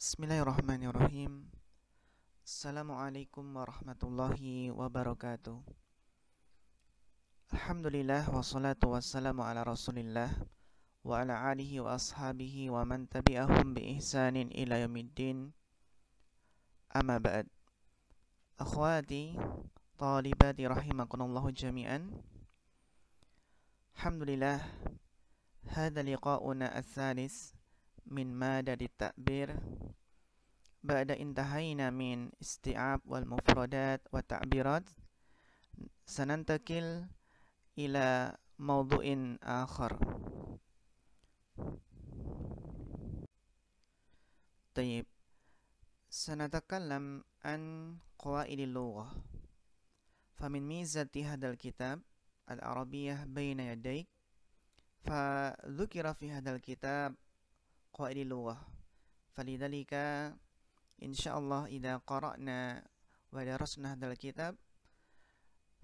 Bismillahirrahmanirrahim. Assalamualaikum warahmatullahi wabarakatuh. Alhamdulillah wassalatu wassalamu ala rasulillah wa ala alihi wa ashabihi wa man tabi'ahum bi ihsanin ila yaumiddin. Amma ba'd. Akhwati talibati rahimakumullahu jami'an. Alhamdulillah, hadha liqa'una ats-tsalis min madadi ta'bir ba'da intahayna min isti'ab wal mufradat wa ta'birat sanantakil ila mawdu'in akhar. Tayyib, sanatakallam an qawaidil lughah. Famin mizati hadal kitab al-arabiyyah bayna yadayk fadhukira fi hadal kitab qawaidil lughah. Falidhalika insyaallah idza qara'na wa darasna hadzal kitab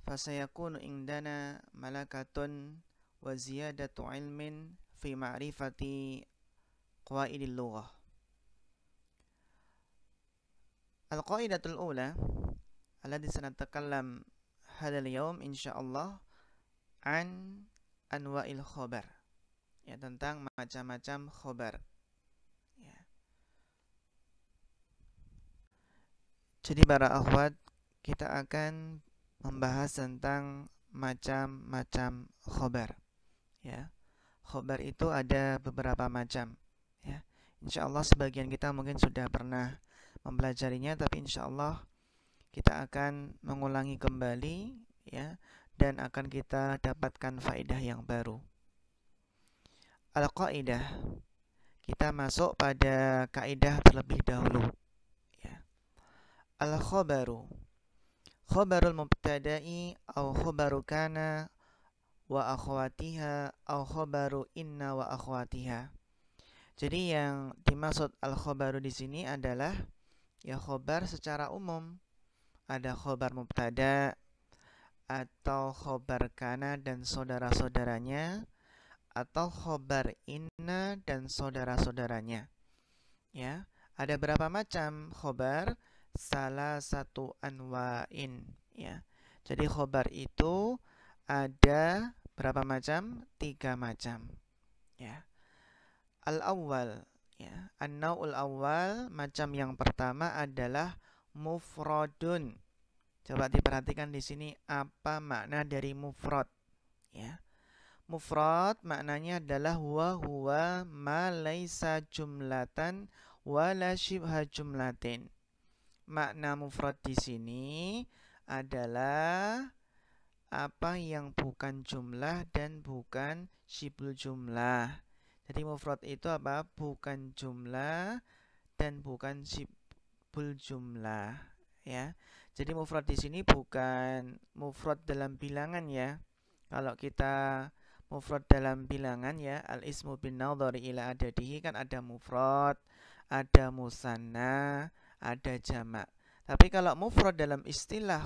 fasayakunu indana malakatun wa ziyadatu ilmin fi ma'rifati qawaidil lughah. Al-qaidatul ula allati sanatakallam hadzal yawm insyaallah an anwa'il khabar, ya, tentang macam-macam khabar. Jadi para akhwat, kita akan membahas tentang macam-macam khobar. Ya, khobar itu ada beberapa macam. Ya, insyaallah sebagian kita mungkin sudah pernah mempelajarinya, tapi insyaallah kita akan mengulangi kembali, ya, dan akan kita dapatkan faedah yang baru. Al-qaidah, kita masuk pada kaidah terlebih dahulu. Al-khabaru khabarul mubtada'i au khabaru kana wa akhwatiha au khabaru inna wa akhwatiha. Jadi yang dimaksud al-khabaru di sini adalah ya khabar secara umum. Ada khabar mubtada atau khabar kana dan saudara-saudaranya, atau khabar inna dan saudara-saudaranya. Ya, ada berapa macam khabar? Salah satu anwa'in, ya. Jadi khobar itu ada berapa macam? 3 macam, ya. Al-awwal, ya. An-naw'ul awwal, macam yang pertama adalah mufradun. Coba diperhatikan di sini apa makna dari mufrad, ya. Mufrad maknanya adalah huwa ma laisa jumlatan wala shibha jumlatin. Makna mufrad di sini adalah apa yang bukan jumlah dan bukan syibhul jumlah. Jadi mufrad itu apa? Bukan jumlah dan bukan syibhul jumlah, ya. Jadi mufrad di sini bukan mufrad dalam bilangan, ya. Kalau kita mufrad dalam bilangan, ya, al-ismu bin nadhari ila adadihi, kan ada mufrad, ada musanna, ada jamak. Tapi kalau mufrad dalam istilah,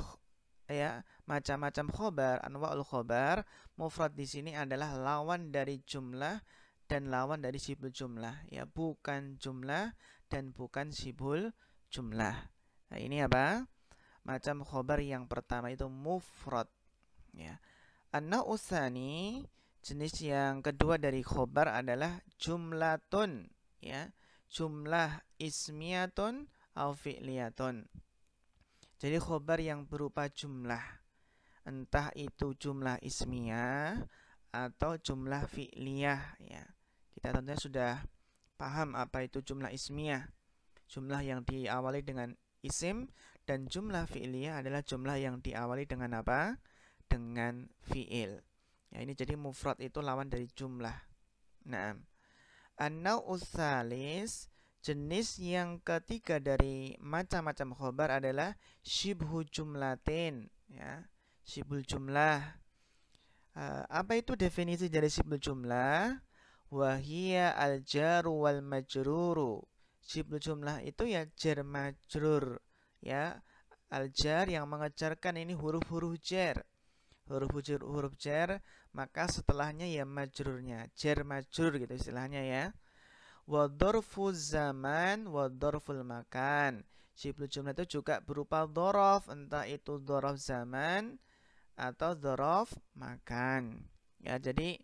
ya, macam-macam khobar, anwa'ul khobar, mufrad di sini adalah lawan dari jumlah dan lawan dari syibhul jumlah, ya, bukan jumlah dan bukan syibhul jumlah. Nah, ini apa? Macam khobar yang pertama itu mufrad, ya. An-naw'u tsani, jenis yang kedua dari khobar adalah jumlatun, ya, jumlah ismiyatun au fi'liyatun. Jadi khobar yang berupa jumlah, entah itu jumlah ismiyah atau jumlah fi'liyah, ya. Kita tentunya sudah paham apa itu jumlah ismiyah. Jumlah yang diawali dengan isim, dan jumlah fi'liyah adalah jumlah yang diawali dengan apa? Dengan fi'il. Ya, ini jadi mufrad itu lawan dari jumlah. Nah, an-naw'u tsalis, jenis yang ketiga dari macam-macam khobar adalah syibhu jumlatin, ya, syibhul jumlah. Apa itu definisi dari syibhul jumlah? Wahia al-jaru wal majruru. Syibhul jumlah itu ya jar majrur, ya. Al-jar yang mengejarkan ini huruf-huruf jar. Huruf jar, maka setelahnya ya majrurnya, jar majrur gitu istilahnya, ya. Wa dzarful zaman wa dzarful makan. Shibul jumlah itu juga berupa dzaraf, entah itu dzaraf zaman atau dzaraf makan. Ya, jadi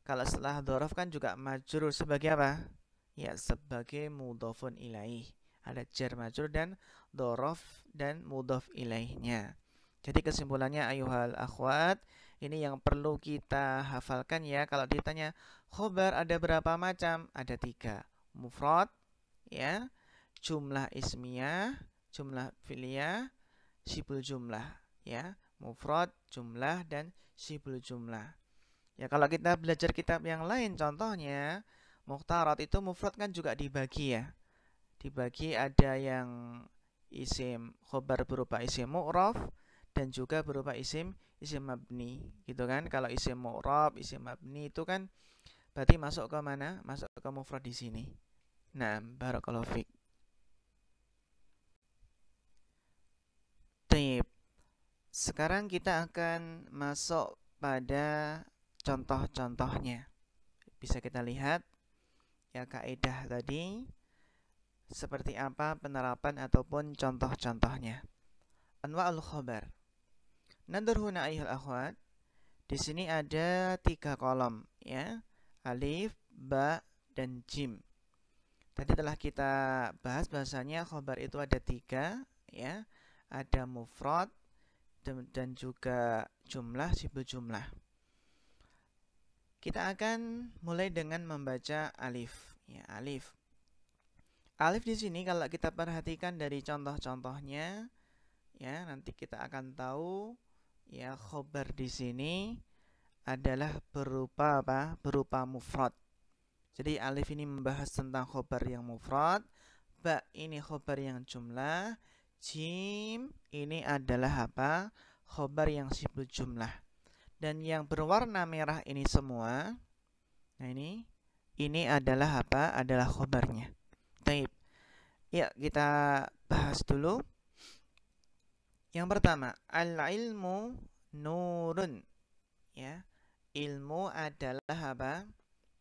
kalau setelah dzaraf kan juga majrur sebagai apa? Ya, sebagai mudhofun ilaih. Ada jar majrur dan dzaraf dan mudhaf ilaihnya. Jadi kesimpulannya ayuhal akhwat, ini yang perlu kita hafalkan ya. Kalau ditanya khobar ada berapa macam? Ada 3. Mufrad, ya, jumlah ismiyah, jumlah fi'liyah, syibul jumlah, ya. Mufrad, jumlah, dan syibul jumlah. Ya, kalau kita belajar kitab yang lain, contohnya Mukhtarat itu mufrad kan juga dibagi ya. Dibagi ada yang isim khobar berupa isim mu'raf dan juga berupa isim mabni, gitu kan. Kalau isim mu'raf, isim mabni itu kan berarti masuk ke mana? Masuk ke mufrad di sini. Nah, barakallahu fiik. Taib. Sekarang kita akan masuk pada contoh-contohnya. Bisa kita lihat ya kaidah tadi seperti apa penerapan ataupun contoh-contohnya. Anwa'ul khobar. Nandur huna ayyuhal akhwat. Di sini ada 3 kolom ya. Alif, ba, dan jim. Tadi telah kita bahas bahasanya khobar itu ada 3 ya. Ada mufrad dan juga jumlah, sibul jumlah. Kita akan mulai dengan membaca alif ya, alif. Alif di sini kalau kita perhatikan dari contoh-contohnya ya, nanti kita akan tahu ya khobar di sini adalah berupa apa? Berupa mufrad. Jadi alif ini membahas tentang khobar yang mufrad, ba ini khobar yang jumlah, jim ini adalah apa? Khobar yang sibul jumlah. Dan yang berwarna merah ini semua, nah ini adalah apa? Adalah khobarnya. Taib. Ya, kita bahas dulu. Yang pertama, al-ilmu nurun. Ya, ilmu adalah apa?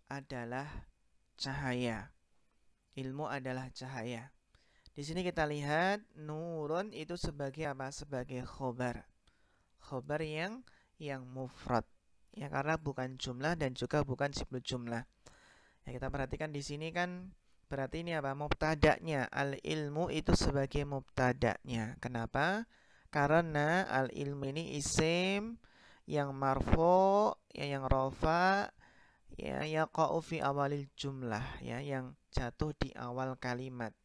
Adalah cahaya. Ilmu adalah cahaya. Di sini kita lihat nurun itu sebagai apa? Sebagai khobar. Khobar yang mufrad. Ya, karena bukan jumlah dan juga bukan sibul jumlah. Ya, kita perhatikan di sini kan berarti ini apa? Mubtada'nya. Al-ilmu itu sebagai mubtada'nya. Kenapa? Karena al-ilmu ini isim yang marfu, ya, yang rofa, ya, yaqa'u fi awalil jumlah, ya, yang jatuh di awal kalimat.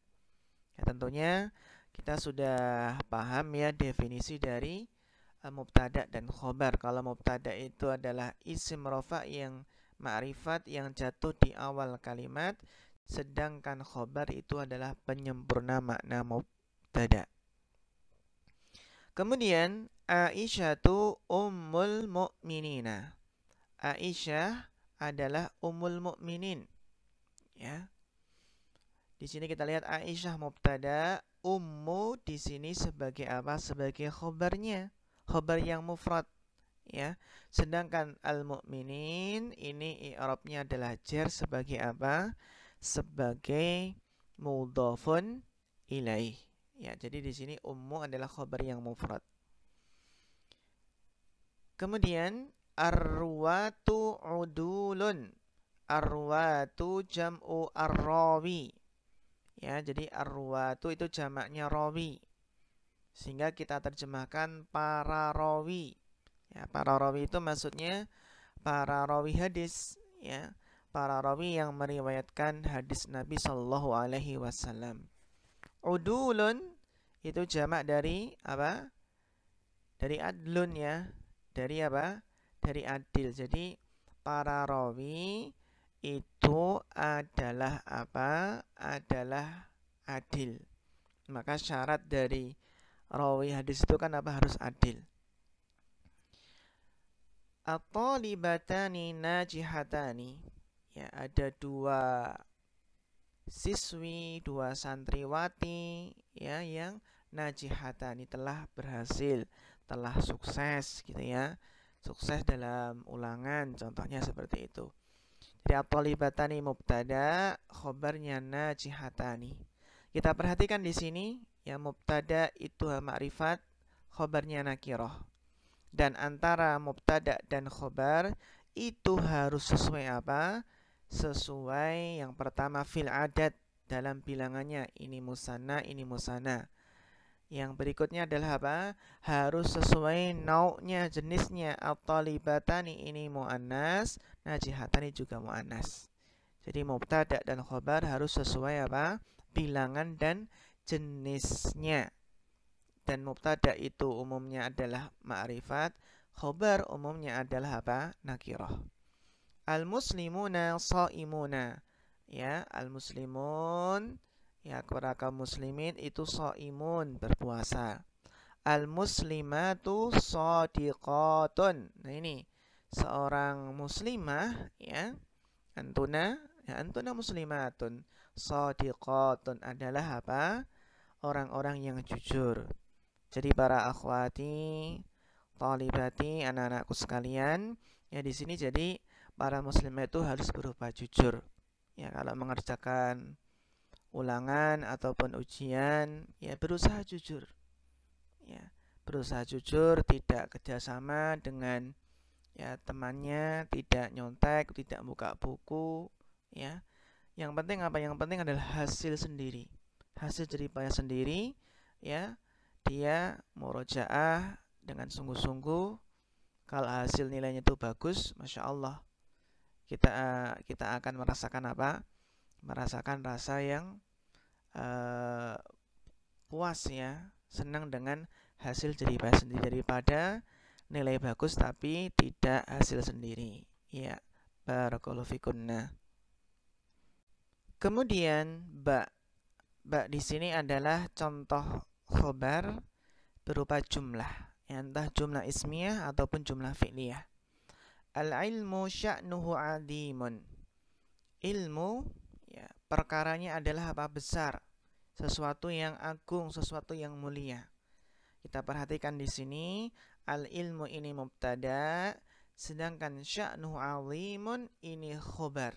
Ya, tentunya kita sudah paham ya definisi dari mubtada dan khobar. Kalau mubtada itu adalah isim rofa yang ma'rifat yang jatuh di awal kalimat, sedangkan khobar itu adalah penyempurna makna mubtada. Kemudian Aisyah itu ummul mu'minina. Aisyah adalah ummul mu'minin. Ya. Di sini kita lihat Aisyah mubtada, ummu di sini sebagai apa? Sebagai khobarnya. Khobar yang mufrad, ya. Sedangkan al-mu'minin ini i'rabnya adalah jar sebagai apa? Sebagai mudhafun ilaih. Ya, jadi di sini ummu adalah khobar yang mufrad. Kemudian arwatu udulun. Arwatu jam'u arrawi. Ya, jadi arwatu itu jamaknya rawi. Sehingga kita terjemahkan para rawi. Ya, para rawi itu maksudnya para rawi hadis, ya. Para rawi yang meriwayatkan hadis Nabi Shallallahu alaihi wasallam. Udulun itu jamak dari apa? Dari adlun ya. Dari apa? Dari adil. Jadi para rawi itu adalah apa? Adalah adil. Maka syarat dari rawi hadis itu kan apa? Harus adil. At-talibatani najihatani. Ya, ada 2 siswi, 2 santriwati ya yang najihatani telah berhasil, telah sukses gitu ya. Sukses dalam ulangan, contohnya seperti itu. Jadi at-thalibatani mubtada, khobarnya najihatani. Kita perhatikan di sini, ya mubtada itu ma'rifat, khobarnya nakirah. Dan antara mubtada dan khobar itu harus sesuai apa? Sesuai yang pertama fil adat, dalam bilangannya, ini musanna, ini musanna. Yang berikutnya adalah apa? Harus sesuai nau'nya, jenisnya. At-thalibatani ini mu'annas, najihatani juga mu'annas. Jadi mubtada dan khobar harus sesuai apa? Bilangan dan jenisnya. Dan mubtada itu umumnya adalah ma'rifat, khobar umumnya adalah apa? Nakirah. Al-muslimuna sha'imuna. Ya, al-muslimun, ya, para kaum muslimin itu shaimun, berpuasa. Al-muslimatu shadiqatun. Nah ini seorang muslimah, ya, antuna, ya, antuna muslimatun. Shadiqatun adalah apa? Orang-orang yang jujur. Jadi para akhwati, talibati, anak-anakku sekalian, ya di sini jadi para muslimah itu harus berupa jujur. Ya, kalau mengerjakan ulangan ataupun ujian, ya berusaha jujur. Ya, berusaha jujur, tidak kerjasama dengan ya temannya, tidak nyontek, tidak buka buku, ya. Yang penting apa? Yang penting adalah hasil sendiri. Hasil jeripaya sendiri, ya. Dia murojaah dengan sungguh-sungguh. Kalau hasil nilainya itu bagus, masya Allah, kita akan merasakan apa? Merasakan rasa yang puas, ya, senang dengan hasil jeripaya sendiri daripada nilai bagus tapi tidak hasil sendiri. Ya, barakallahu fikunna. Kemudian ba di sini adalah contoh khobar berupa jumlah, ya, entah jumlah ismiyah ataupun jumlah fi'liyah. Al-ilmu sya'nuhu 'azimun. Ilmu, ya, perkaranya adalah apa? Besar. Sesuatu yang agung, sesuatu yang mulia. Kita perhatikan di sini, al-ilmu ini mubtada, sedangkan sya'nuhu 'azimun ini khobar.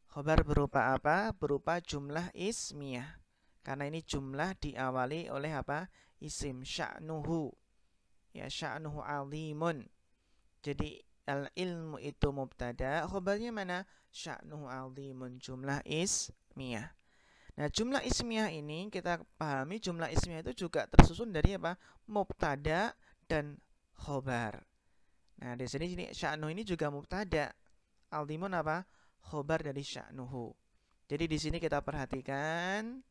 Khobar berupa apa? Berupa jumlah ismiyah. Karena ini jumlah diawali oleh apa? Isim sya'nuhu. Ya, sya'nuhu 'azimun. Jadi al-ilmu itu mubtada, khobarnya mana? Sya'nuhu 'azimun, jumlah ismiyah. Nah, jumlah ismiyah ini kita pahami, jumlah ismiyah itu juga tersusun dari apa? Mubtada dan khobar. Nah, di sini sya'nuhu ini juga mubtada. 'Azimun apa? Khobar dari sya'nuhu. Jadi di sini kita perhatikan,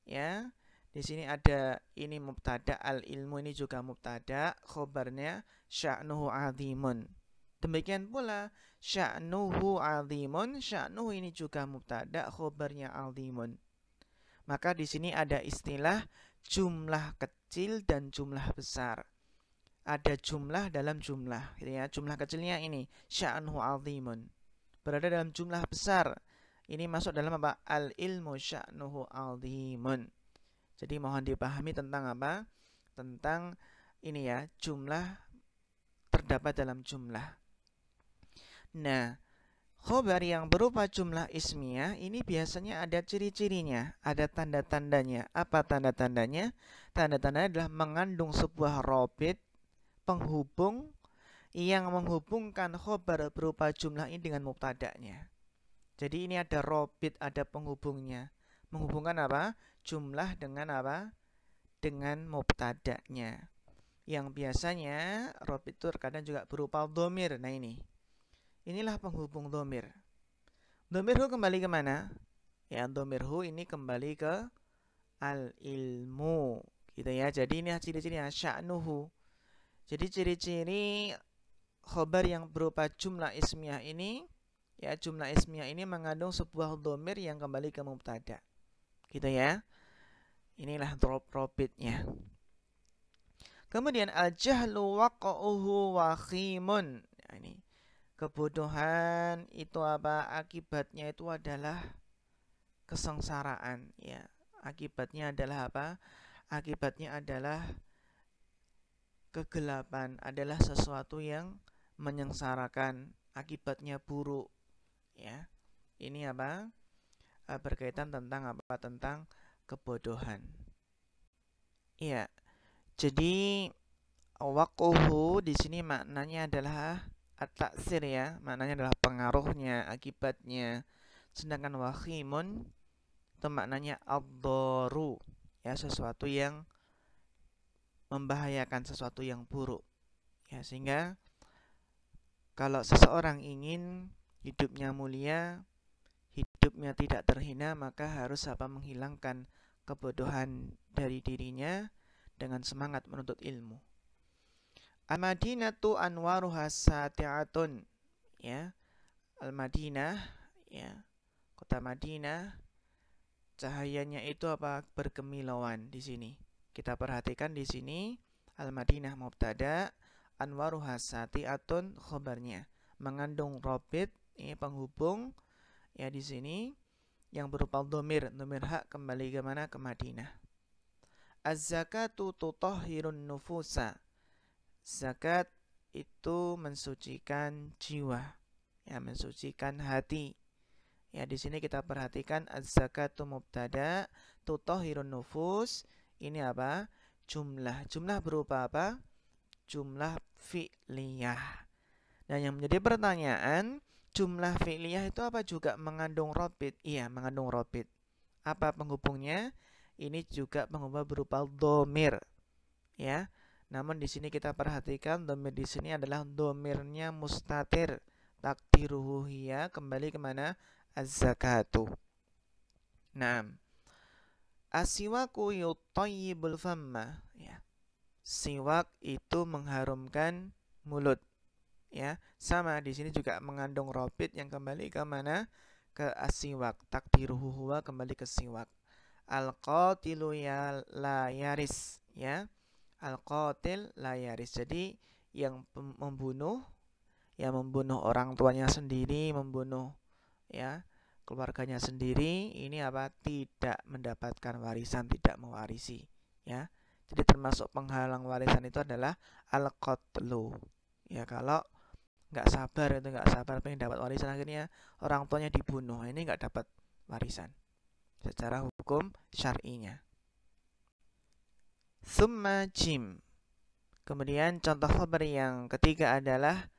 ya. Di sini ada ini mubtada, al-ilmu ini juga mubtada, khobarnya sya'nuhu 'azimun. Demikian pula sya'nuhu 'azimun, sya'nuhu ini juga mubtada, khobarnya 'azimun. Maka di sini ada istilah jumlah kecil dan jumlah besar. Ada jumlah dalam jumlah, gitu ya. Jumlah kecilnya ini sya'nuhu 'azimun. Berada dalam jumlah besar. Ini masuk dalam apa? Al-ilmu sya'nuhu 'azimun. Jadi mohon dipahami tentang apa? Tentang ini, ya, jumlah terdapat dalam jumlah. Nah, khobar yang berupa jumlah ismiyah ini biasanya ada ciri-cirinya, ada tanda-tandanya. Apa tanda-tandanya? Tanda-tandanya adalah mengandung sebuah robit, penghubung, yang menghubungkan khobar berupa jumlah ini dengan mubtada'nya. Jadi ini ada robit, ada penghubungnya. Menghubungkan apa? Jumlah dengan apa? Dengan mubtada'nya. Yang biasanya robit itu terkadang juga berupa dhamir. Nah ini. Inilah penghubung dhamir. Dhamirhu kembali ke mana? Ya, dhamirhu ini kembali ke al-ilmu. Gitu ya. Jadi ini ciri-cirinya sya'nuhu. Jadi ciri-ciri khobar yang berupa jumlah ismiyah ini, ya, jumlah ismiyah ini mengandung sebuah dhamir yang kembali ke mubtada. Gitu ya. Inilah robitnya. Kemudian al-jahlu waqa'uhu wakhimun. Nah, ini kebodohan itu apa? Akibatnya itu adalah kesengsaraan, ya. Akibatnya adalah apa? Akibatnya adalah kegelapan, adalah sesuatu yang menyengsarakan, akibatnya buruk, ya. ini apa? Berkaitan tentang apa? Tentang kebodohan. Iya. Jadi waquhu di sini maknanya adalah at-taksir ya, maknanya adalah pengaruhnya, akibatnya. Sedangkan wakhimun itu maknanya ad-daru, ya, sesuatu yang membahayakan, sesuatu yang buruk. Ya, sehingga kalau seseorang ingin hidupnya mulia, hidupnya tidak terhina, maka harus apa? Menghilangkan kebodohan dari dirinya dengan semangat menuntut ilmu. Al-Madinatu anwaruha sati'atun, ya. Al-Madinah, ya, kota Madinah, cahayanya itu apa? Berkemilauan di sini. Kita perhatikan di sini Al-Madinah mubtada, anwaruha sati'atun khobarnya, mengandung robit, ini penghubung ya di sini yang berupa dhamir hak kembali ke mana? Ke Madinah. Az-zakatu tutahhirun nufusa. Zakat itu mensucikan jiwa, ya, mensucikan hati. Ya, di sini kita perhatikan az-zakatu mubtada, tutahhirun nufus. Ini apa? Jumlah. Jumlah berupa apa? Jumlah fi'liyah. Dan yang menjadi pertanyaan, jumlah fi'liyah itu apa? Juga mengandung robit? Iya, mengandung robit. Apa penghubungnya? Ini juga penghubung berupa dhamir, ya. Namun di sini kita perhatikan dhamir di sini adalah dhamirnya mustatir, takdiruhu hiya, kembali kemana? Az-zakatu. Nah, asiwaku yutayyibul famma, ya. Siwak itu mengharumkan mulut, ya. Sama di sini juga mengandung robit yang kembali ke mana? Ke asiwak, takdiruhu huwa, kembali ke siwak. Al-qatilu ya la yaris, ya. Al-qatil la yaris. Jadi yang membunuh, yang membunuh orang tuanya sendiri, membunuh ya keluarganya sendiri, ini apa? Tidak mendapatkan warisan, tidak mewarisi, ya. Jadi termasuk penghalang warisan itu adalah al-qatlu. Ya, kalau nggak sabar pengen dapat warisan, akhirnya orang tuanya dibunuh, ini nggak dapat warisan secara hukum syar'inya. Summa jim. Kemudian contoh khabar yang ketiga adalah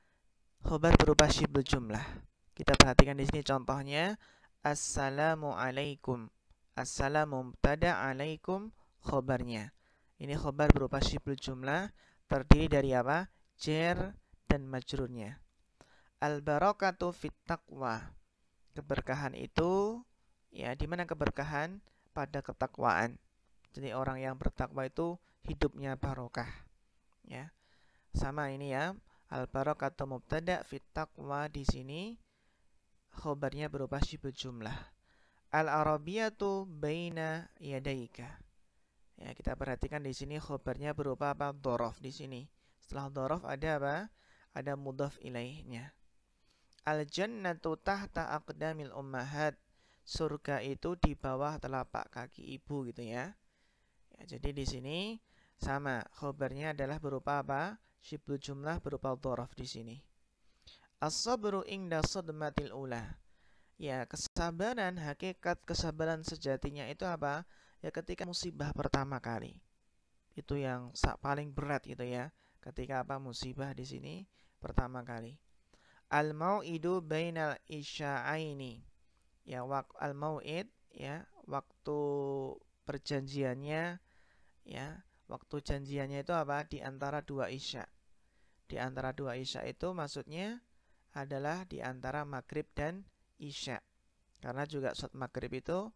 khabar berupa syibul jumlah. Kita perhatikan di sini contohnya, assalamu alaikum. Assalamu mubtada, alaikum khabarnya. Ini khabar berupa syibul jumlah, terdiri dari apa? Jar dan majrurnya. Al barakatu fit taqwa. Keberkahan itu, ya, di mana keberkahan? Pada ketakwaan. Jadi orang yang bertakwa itu hidupnya barokah, ya. Sama ini ya, al barakatu mubtada, fit taqwa di sini khabarnya berupa syibul jumlah. Al arabiyatu baina yadaika. Ya, kita perhatikan di sini khabarnya berupa apa? Dhorof di sini. Setelah dhorof ada apa? Ada mudhaf ilaihnya. Al jannatu tahta aqdamil ummahat. Surga itu di bawah telapak kaki ibu, gitu ya. Ya, jadi di sini sama, khabarnya adalah berupa apa? Syibul jumlah berupa dhorof di sini. As-sabru inda sadmatil ula. Ya, kesabaran, hakikat kesabaran sejatinya itu apa? Ya, ketika musibah pertama kali. Itu yang paling berat gitu ya. Ketika apa? Musibah di sini pertama kali. Al-mau'idu bainal isya'aini. Ya, al-mau'id, ya, waktu perjanjiannya, ya, waktu janjiannya itu apa? Di antara dua isya. Di antara dua isya itu maksudnya adalah di antara maghrib dan isya. Karena juga sholat maghrib itu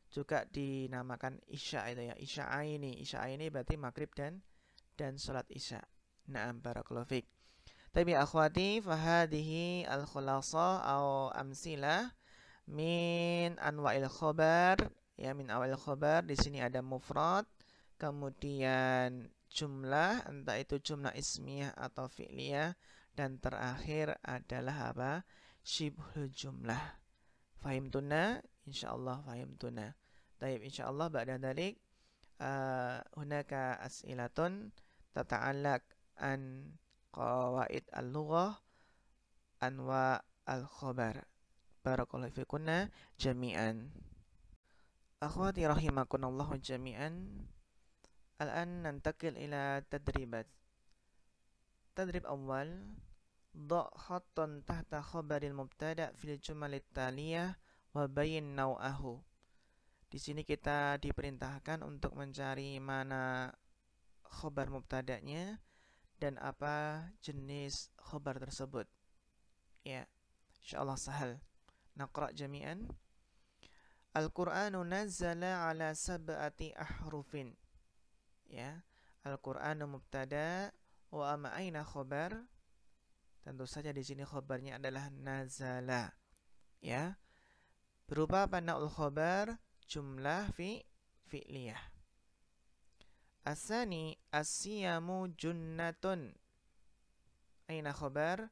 juga dinamakan isya itu ya. Isya ini berarti maghrib dan sholat isya. Na'am, barakallahu fiik. Tapi akhwati, fahadihi al-khulasa au amsilah min anwa'il khobar, ya, min awal khobar. Di sini ada mufrad, kemudian jumlah, entah itu jumlah ismiyah atau fi'liyah, dan terakhir adalah apa? Syibhul jumlah. Fahimtuna? Insyaallah fahimtuna. Taib, insyaallah ba'da dalik hunaka as'ilatun tata'allaq an qawaid al-lughah anwa al-khabar. Barakallahu fikunna jami'an. Akhwati rahimakunallahu jami'an. Al-an nantakil ila tadribat. Tadrib awal. Dha' khattan tahta khabaril mubtada' fil jumalit taliyah wa bayin naw'ahu. Di sini kita diperintahkan untuk mencari mana khabar mubtada'nya dan apa jenis khabar tersebut. Ya, insyaallah sahal. Naqra jami'an. Al-Qur'anu nazzala ala sab'ati ahrufin. Ya, Al-Qur'anu mubtada wa amma aina khabar? Tentu saja di sini khabarnya adalah nazala. Ya. Berupa apa na'ul khabar? Jumlah fi'liyah. Asani as-siyamu junnatun. Aina khabar?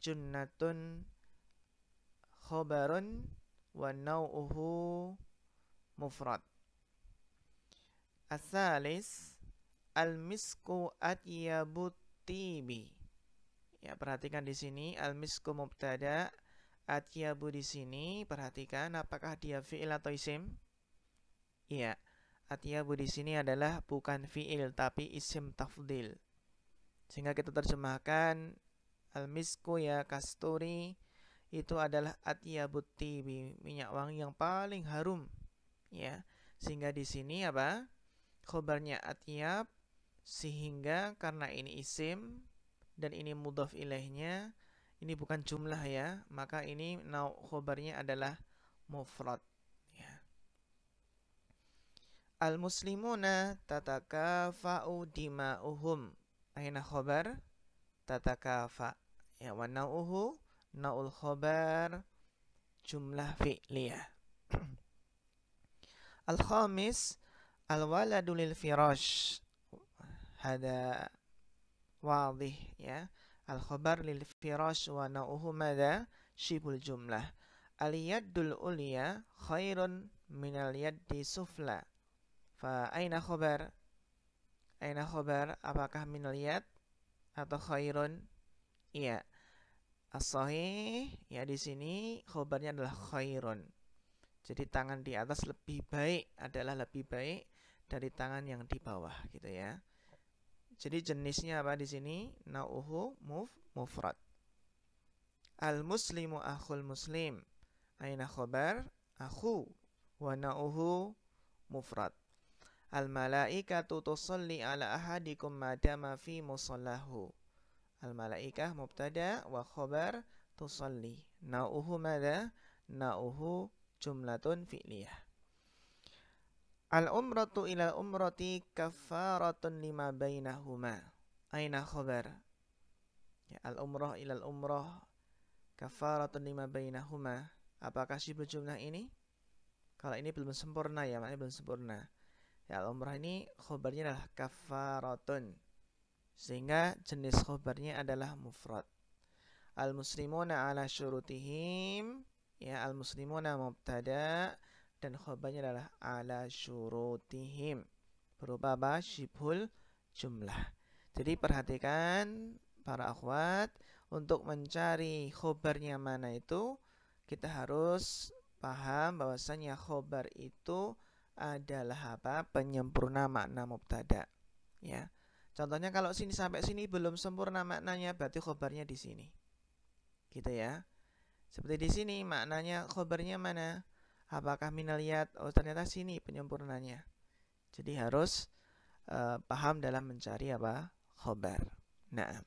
Junnatun khabarun wa naw'uhu mufrad. Asalis al-misku atyabut tibi. Ya, perhatikan di sini al-misku mubtada, atyabu di sini perhatikan apakah dia fi'il atau isim? Iya. Atyabu di sini adalah bukan fi'il tapi isim tafdil. Sehingga kita terjemahkan al-misku ya kasturi itu adalah atyabut tibi, minyak wangi yang paling harum. Ya. Sehingga di sini apa? Khobarnya atyab, sehingga karena ini isim dan ini mudhaf ilaihnya, ini bukan jumlah ya, maka ini khobarnya adalah mufrad. Ya. Al-muslimuna tatakafa'u dima'uhum. Aina khobar? Tatakafa. Ya, wa nau'uhu na'ul khobar jumlah fi'liyah. Al-khamis al-waladu lil firash. Hada wadih ya. Al-khabar lil firash wa nau'uhu madha? Shibul jumlah. Al-yaddul ulya khairun minal yaddi sufla. Fa aina khabar? Aina khabar? Apakah minal yad atau khairun? Iya. As-sahih ya di sini khabarnya adalah khairun. Jadi tangan di atas lebih baik, adalah lebih baik dari tangan yang di bawah gitu ya. Jadi jenisnya apa di sini? Nau'uhu mufrad. Al-muslimu akhul muslim. Aina khabar? Akhu wa nau'uhu mufrad. Al-malaikatu tusalli ala ahadikum madama fi musallahu. Al-malaikah mubtada wa khabar tusalli. Nau'uhu madha? Nau'uhu jumlatun fi'liyah. Al-umratu ila umrati kafaratun lima bainahuma. Aina khabar? Ya, al-umrah ila al-umrah kafaratun lima bainahuma. Apakah sibuk jumlah ini? Kalau ini belum sempurna ya, maknanya belum sempurna. Ya, al-umrah ini khabarnya adalah kafaratun. Sehingga jenis khabarnya adalah mufrad. Al-muslimuna ala syurutihim. Ya, al-muslimuna mubtada dan khabarnya adalah ala syurutihim. Berupa apa? Syibhul jumlah. Jadi perhatikan para akhwat, untuk mencari khabarnya mana itu, kita harus paham bahwasanya khabar itu adalah apa? Penyempurna makna mubtada. Ya. Contohnya kalau sini sampai sini belum sempurna maknanya, berarti khabarnya di sini. Gitu ya. Seperti di sini maknanya khabarnya mana? Apakah minal yad? Oh, ternyata sini penyempurnanya. Jadi harus paham dalam mencari apa? Khabar. Naam.